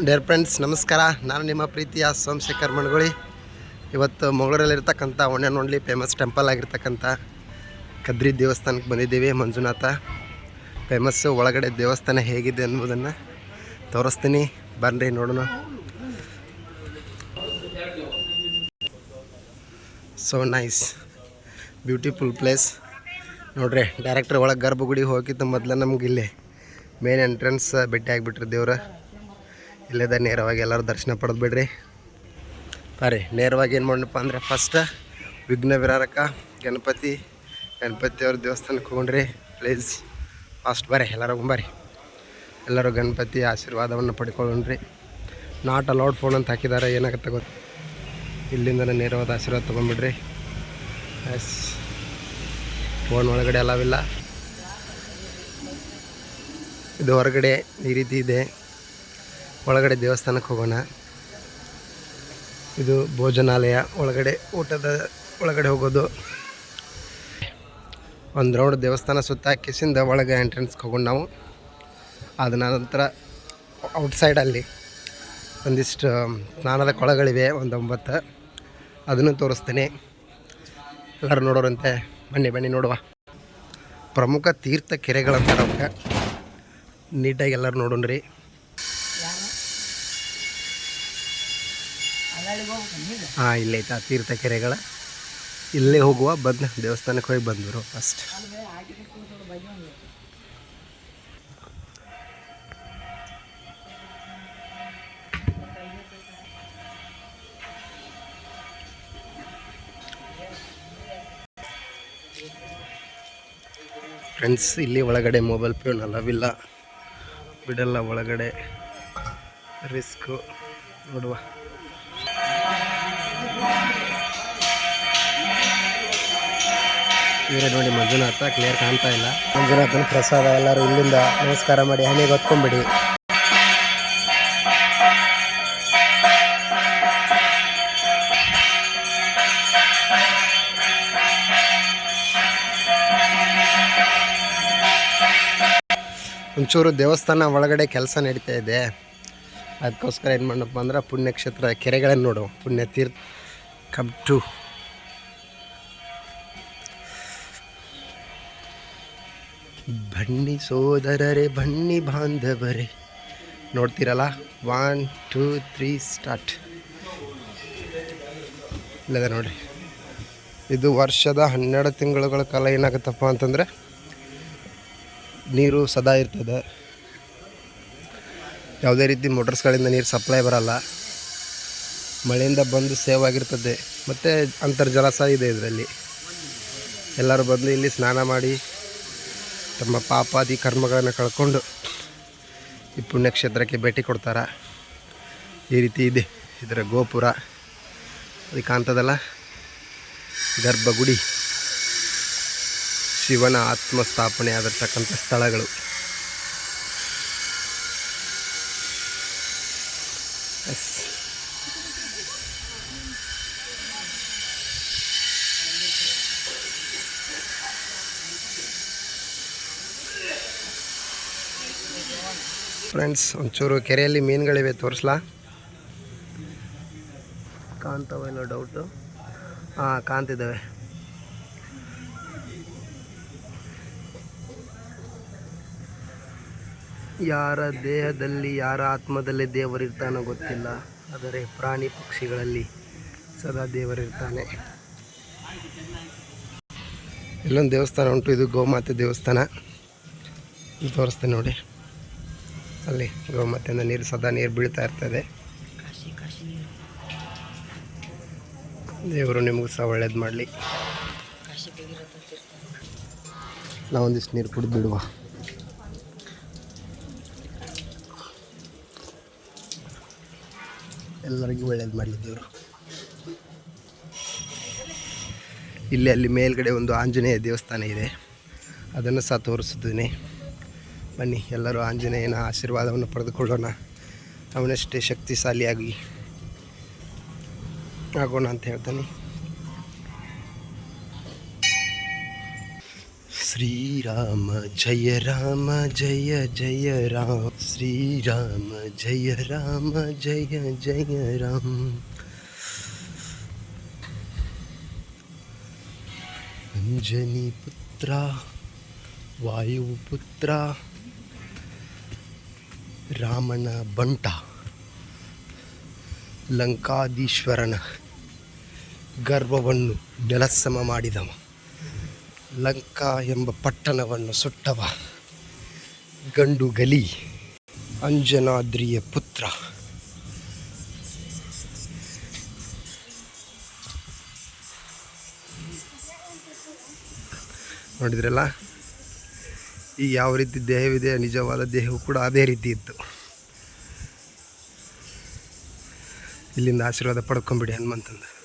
Dear friends ನಮಸ್ಕಾರ. ನಾನು ನಿಮ್ಮ ಪ್ರೀತಿಯ ಸೋಮಶೇಖರ್ ಮಣಗುಳಿ. ಇವತ್ತು ಮಂಗಳೂರಲ್ಲಿರ್ತಕ್ಕಂಥ one and only famous temple ಆಗಿರ್ತಕ್ಕಂಥ ಕದ್ರಿ ದೇವಸ್ಥಾನಕ್ಕೆ ಬಂದಿದ್ದೀವಿ. ಮಂಜುನಾಥ ಫೇಮಸ್ಸು. ಒಳಗಡೆ ದೇವಸ್ಥಾನ ಹೇಗಿದೆ ಅನ್ನೋದನ್ನು ತೋರಿಸ್ತೀನಿ, ಬನ್ನಿರಿ ನೋಡೋಣ. ಸೊ ನೈಸ್, ಬ್ಯೂಟಿಫುಲ್ ಪ್ಲೇಸ್ ನೋಡ್ರಿ. ಡೈರೆಕ್ಟರ್ ಒಳಗೆ ಗರ್ಭಗುಡಿ ಹೋಗಿತ್ತು ಮೊದಲು ನಮ್ಗೆ ಇಲ್ಲಿ ಮೇನ್ ಎಂಟ್ರೆನ್ಸ್ ಭೇಟಿ ಆಗಿಬಿಟ್ರಿ ದೇವ್ರ. ಇಲ್ಲದ ನೇರವಾಗಿ ಎಲ್ಲರೂ ದರ್ಶನ ಪಡೆದು ಬಿಡ್ರಿ. ಬರ್ರಿ ನೇರವಾಗಿ ಏನು ಮಾಡಪ್ಪ ಅಂದರೆ ಫಸ್ಟ್ ವಿಘ್ನ ವಿರಾರಕ ಗಣಪತಿಯವ್ರ ದೇವಸ್ಥಾನಕ್ಕೆ ಹೋಗ್ರಿ ಪ್ಲೀಸ್. ಫಾಸ್ಟ್ ಬರ್ರಿ ಎಲ್ಲರೂ ಗಣಪತಿ ಆಶೀರ್ವಾದವನ್ನು ಪಡ್ಕೊಳ್ಳೋಣ್ರಿ. ನಾಟ್ ಅಲೌಡ್ ಫೋನ್ ಅಂತ ಹಾಕಿದ್ದಾರೆ, ಏನಾಗುತ್ತೆ ಗೊತ್ತು. ಇಲ್ಲಿಂದ ನೇರವಾದ ಆಶೀರ್ವಾದ ತೊಗೊಂಡ್ಬಿಡ್ರಿ. ಎಸ್, ಫೋನ್ ಒಳಗಡೆ ಅಲಾವಿಲ್ಲ. ಇದು ಹೊರಗಡೆ ಈ ರೀತಿ ಇದೆ. ಒಳಗಡೆ ದೇವಸ್ಥಾನಕ್ಕೆ ಹೋಗೋಣ. ಇದು ಭೋಜನಾಲಯ. ಒಳಗಡೆ ಊಟದ ಒಳಗಡೆ ಹೋಗೋದು. ಒಂದು ರೌಂಡ್ ದೇವಸ್ಥಾನ ಸುತ್ತ ಹಾಕಿಸಿಂದ ಒಳಗೆ ಎಂಟ್ರೆನ್ಸ್ಗೆ ಹೋಗೋಣ ನಾವು. ಅದ ನಂತರ ಔಟ್ಸೈಡಲ್ಲಿ ಒಂದಿಷ್ಟು ಸ್ನಾನದ ಕೊಳಗಳಿವೆ, ಒಂದು 9. ಅದನ್ನು ತೋರಿಸ್ತೀನಿ, ಎಲ್ಲರೂ ನೋಡೋರಂತೆ. ಬನ್ನಿ ನೋಡುವ. ಪ್ರಮುಖ ತೀರ್ಥ ಕೆರೆಗಳಂತಾರೆ ಅವಕ್ಕೆ. ನೀಟಾಗಿ ಎಲ್ಲರೂ ನೋಡೋಣ್ರಿ. ಹಾಂ, ಇಲ್ಲೈತೆ ಆ ತೀರ್ಥ ಕೆರೆಗಳ. ಇಲ್ಲೇ ಹೋಗುವ ಬಂದು ದೇವಸ್ಥಾನಕ್ಕೆ ಹೋಗಿ ಬಂದರು ಫಸ್ಟ್. ಫ್ರೆಂಡ್ಸ್, ಇಲ್ಲಿ ಒಳಗಡೆ ಮೊಬೈಲ್ ಫೋನ್ ಅಲವಿಲ್ಲ, ಬಿಡಲ್ಲ ಒಳಗಡೆ, ರಿಸ್ಕು. ನೋಡುವ. ಇವರೇ ನೋಡಿ ಮಂಜುನಾಥ. ಕ್ಲಿಯರ್ ಕಾಣ್ತಾ ಇಲ್ಲ. ಮಂಜುನಾಥನ ಪ್ರಸಾದ. ಎಲ್ಲರೂ ಇಲ್ಲಿಂದ ನಮಸ್ಕಾರ ಮಾಡಿ ಹಣೆಗೆ ಹೊತ್ಕೊಂಬಿಡಿ. ಒಂಚೂರು ದೇವಸ್ಥಾನ ಒಳಗಡೆ ಕೆಲಸ ನಡೀತಾ ಇದೆ, ಅದಕ್ಕೋಸ್ಕರ ಏನು ಮಾಡಪ್ಪ ಅಂದ್ರೆ ಪುಣ್ಯಕ್ಷೇತ್ರ ಕೆರೆಗಳನ್ನು ನೋಡು. ಪುಣ್ಯ ತೀರ್ಥ ಕಮ್ ಟು. ಬನ್ನಿ ಸೋದರರೇ, ಬನ್ನಿ ಬಾಂಧವರೇ. ನೋಡ್ತೀರಲ್ಲ, 1 2 3 ಸ್ಟಾರ್ಟ್. ಇಲ್ಲದ ನೋಡಿರಿ. ಇದು ವರ್ಷದ 12 ತಿಂಗಳುಗಳ ಕಾಲ ಏನಾಗುತ್ತಪ್ಪ ಅಂತಂದರೆ ನೀರು ಸದಾ ಇರ್ತದೆ. ಯಾವುದೇ ರೀತಿ ಮೋಟರ್ಸ್ಗಳಿಂದ ನೀರು ಸಪ್ಲೈ ಬರಲ್ಲ. ಮಳೆಯಿಂದ ಬಂದು ಸೇವ್ ಆಗಿರ್ತದೆ. ಮತ್ತು ಅಂತರ್ಜಲ ಸಹ ಇದೆ ಇದರಲ್ಲಿ. ಎಲ್ಲರೂ ಬಂದು ಇಲ್ಲಿ ಸ್ನಾನ ಮಾಡಿ ತಮ್ಮ ಪಾಪಾದಿ ಕರ್ಮಗಳನ್ನು ಕಳ್ಕೊಂಡು ಈ ಪುಣ್ಯಕ್ಷೇತ್ರಕ್ಕೆ ಭೇಟಿ ಕೊಡ್ತಾರೆ. ಈ ರೀತಿ ಇದೆ ಇದರ ಗೋಪುರ. ಅದು ಕಾಣ್ತದಲ್ಲ, ಗರ್ಭಗುಡಿ. ಶಿವನ ಆತ್ಮಸ್ಥಾಪನೆ ಆಗಿರ್ತಕ್ಕಂಥ ಸ್ಥಳಗಳು. ಎಸ್, ಫ್ರೆಂಡ್ಸ್, ಒಂಚೂರು ಕೆರೆಯಲ್ಲಿ ಮೀನುಗಳಿವೆ, ತೋರಿಸ್ಲಾ? ಕಾಣ್ತಾವೇನೋ ಡೌಟು. ಹಾಂ, ಕಾಣ್ತಿದ್ದಾವೆ. ಯಾರ ದೇಹದಲ್ಲಿ, ಯಾರ ಆತ್ಮದಲ್ಲಿ ದೇವರಿರ್ತಾನೋ ಗೊತ್ತಿಲ್ಲ, ಆದರೆ ಪ್ರಾಣಿ ಪಕ್ಷಿಗಳಲ್ಲಿ ಸದಾ ದೇವರಿರ್ತಾನೆ. ಇಲ್ಲೊಂದು ದೇವಸ್ಥಾನ ಉಂಟು. ಇದು ಗೋಮಾತೆ ದೇವಸ್ಥಾನ. ಇದು ತೋರಿಸ್ತೇನೆ ನೋಡಿ. ಅಲ್ಲಿ ಗೋಮಾತೆಯಿಂದ ನೀರು ಸದಾ ನೀರು ಬೀಳ್ತಾ ಇರ್ತದೆ. ದೇವರು ನಿಮಗೂ ಸಹ ಒಳ್ಳೇದು ಮಾಡಲಿ. ನಾವೊಂದಿಷ್ಟು ನೀರು ಕುಡಿದು ಬಿಡುವ. ಎಲ್ಲರಿಗೂ ಒಳ್ಳೇದು ಮಾಡಲಿ ದೇವರು. ಇಲ್ಲಿ ಅಲ್ಲಿ ಮೇಲ್ಗಡೆ ಒಂದು ಆಂಜನೇಯ ದೇವಸ್ಥಾನ ಇದೆ, ಅದನ್ನು ಸಹ ತೋರಿಸಿದ್ದೀನಿ. ಬನ್ನಿ, ಎಲ್ಲರೂ ಆಂಜನೇಯನ ಆಶೀರ್ವಾದವನ್ನು ಪಡೆದುಕೊಳ್ಳೋಣ. ಅವನಷ್ಟೇ ಶಕ್ತಿಶಾಲಿಯಾಗಿ ಆಗೋಣ ಅಂತ ಹೇಳ್ತಾನೆ. ಶ್ರೀರಾಮ ಜಯ ಜಯ ರಾಮ ಶ್ರೀರಾಮ ಜಯ ಜಯ ರಾಮ. ಅಂಜನಿ ಪುತ್ರ ವಾಯುಪುತ್ರ ರಾಮನ ಬಂಟ ಲಂಕಾಧೀಶ್ವರನ ಗರ್ವವನ್ನು ನೆಲಸಮ ಮಾಡಿದವ, ಲಂಕಾ ಎಂಬ ಪಟ್ಟಣವನ್ನು ಸುಟ್ಟವ ಗಂಡು ಗಲಿ ಅಂಜನಾದ್ರಿಯ ಪುತ್ರ. ನೋಡಿದ್ರಲ್ಲ, ಈಗ ಯಾವ ರೀತಿ ದೇಹವಿದೆ, ನಿಜವಾದ ದೇಹವು ಕೂಡ ಅದೇ ರೀತಿ ಇತ್ತು. ಇಲ್ಲಿಂದ ಆಶೀರ್ವಾದ ಪಡ್ಕೊಂಬಿಡಿ ಹನುಮಂತಂದು.